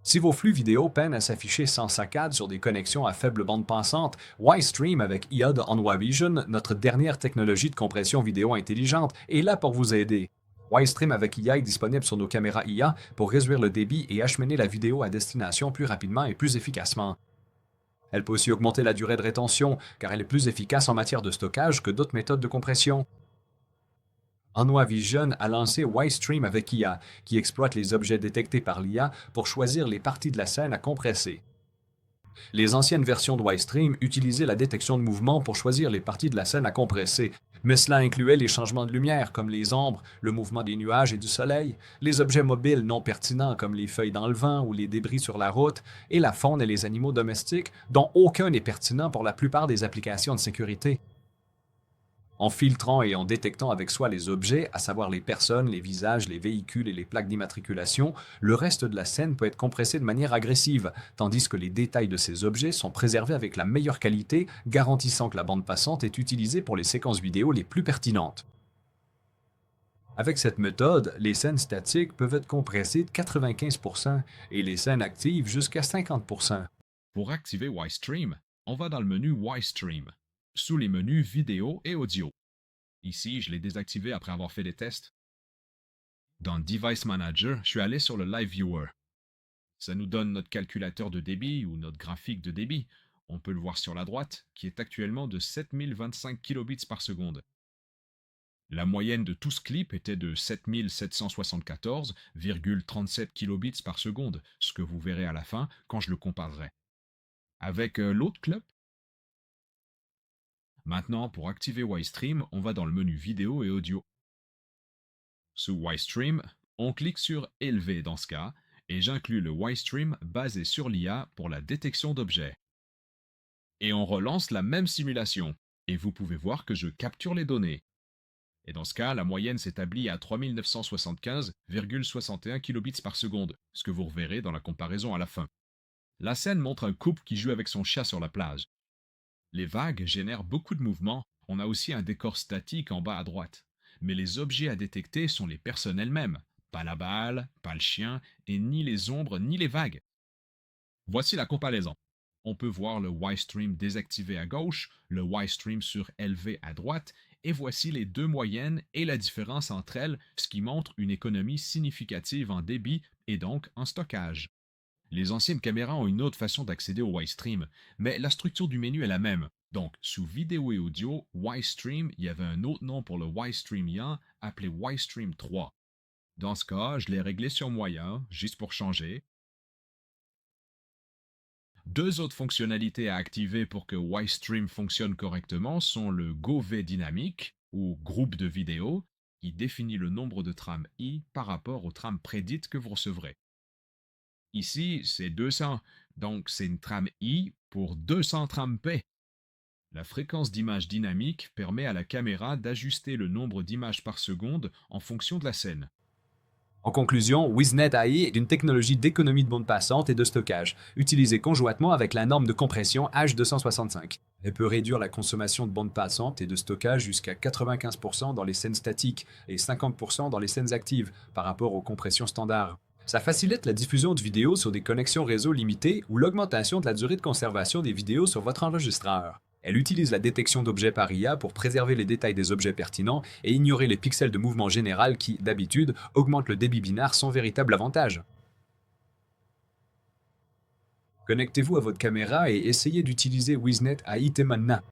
Si vos flux vidéo peinent à s'afficher sans saccade sur des connexions à faible bande passante, Ystream avec IA de OnWavision, notre dernière technologie de compression vidéo intelligente, est là pour vous aider. Ystream avec IA est disponible sur nos caméras IA pour réduire le débit et acheminer la vidéo à destination plus rapidement et plus efficacement. Elle peut aussi augmenter la durée de rétention, car elle est plus efficace en matière de stockage que d'autres méthodes de compression. OnWavision a lancé Ystream avec IA, qui exploite les objets détectés par l'IA pour choisir les parties de la scène à compresser. Les anciennes versions de Ystream utilisaient la détection de mouvement pour choisir les parties de la scène à compresser, mais cela incluait les changements de lumière comme les ombres, le mouvement des nuages et du soleil, les objets mobiles non pertinents comme les feuilles dans le vent ou les débris sur la route, et la faune et les animaux domestiques, dont aucun n'est pertinent pour la plupart des applications de sécurité. En filtrant et en détectant avec soi les objets, à savoir les personnes, les visages, les véhicules et les plaques d'immatriculation, le reste de la scène peut être compressé de manière agressive, tandis que les détails de ces objets sont préservés avec la meilleure qualité, garantissant que la bande passante est utilisée pour les séquences vidéo les plus pertinentes. Avec cette méthode, les scènes statiques peuvent être compressées de 95% et les scènes actives jusqu'à 50%. Pour activer Ystream, on va dans le menu Ystream, sous les menus vidéo et audio. Ici, je l'ai désactivé après avoir fait des tests. Dans Device Manager, je suis allé sur le Live Viewer. Ça nous donne notre calculateur de débit ou notre graphique de débit. On peut le voir sur la droite, qui est actuellement de 7025 kilobits par seconde. La moyenne de tout ce clip était de 7774,37 kilobits par seconde, ce que vous verrez à la fin quand je le comparerai. Avec l'autre clip. Maintenant, pour activer Ystream, on va dans le menu vidéo et audio. Sous Ystream, on clique sur Élever dans ce cas, et j'inclus le Ystream basé sur l'IA pour la détection d'objets. Et on relance la même simulation, et vous pouvez voir que je capture les données. Et dans ce cas, la moyenne s'établit à 3975,61 kilobits par seconde, ce que vous reverrez dans la comparaison à la fin. La scène montre un couple qui joue avec son chat sur la plage. Les vagues génèrent beaucoup de mouvements, on a aussi un décor statique en bas à droite. Mais les objets à détecter sont les personnes elles-mêmes, pas la balle, pas le chien, et ni les ombres ni les vagues. Voici la comparaison. On peut voir le Ystream désactivé à gauche, le Ystream surélevé à droite, et voici les deux moyennes et la différence entre elles, ce qui montre une économie significative en débit et donc en stockage. Les anciennes caméras ont une autre façon d'accéder au Ystream, mais la structure du menu est la même. Donc, sous vidéo et audio, Ystream, il y avait un autre nom pour le Ystream IA appelé Ystream 3. Dans ce cas, je l'ai réglé sur moyen, juste pour changer. Deux autres fonctionnalités à activer pour que Ystream fonctionne correctement sont le GoV dynamique, ou groupe de vidéos, qui définit le nombre de trames I par rapport aux trames prédites que vous recevrez. Ici, c'est 200, donc c'est une trame I pour 200 trames P. La fréquence d'image dynamique permet à la caméra d'ajuster le nombre d'images par seconde en fonction de la scène. En conclusion, WizNet AI est une technologie d'économie de bande passante et de stockage, utilisée conjointement avec la norme de compression H265. Elle peut réduire la consommation de bande passante et de stockage jusqu'à 95% dans les scènes statiques et 50% dans les scènes actives par rapport aux compressions standards. Ça facilite la diffusion de vidéos sur des connexions réseau limitées ou l'augmentation de la durée de conservation des vidéos sur votre enregistreur. Elle utilise la détection d'objets par IA pour préserver les détails des objets pertinents et ignorer les pixels de mouvement général qui, d'habitude, augmentent le débit binaire sans véritable avantage. Connectez-vous à votre caméra et essayez d'utiliser WizNet AI maintenant.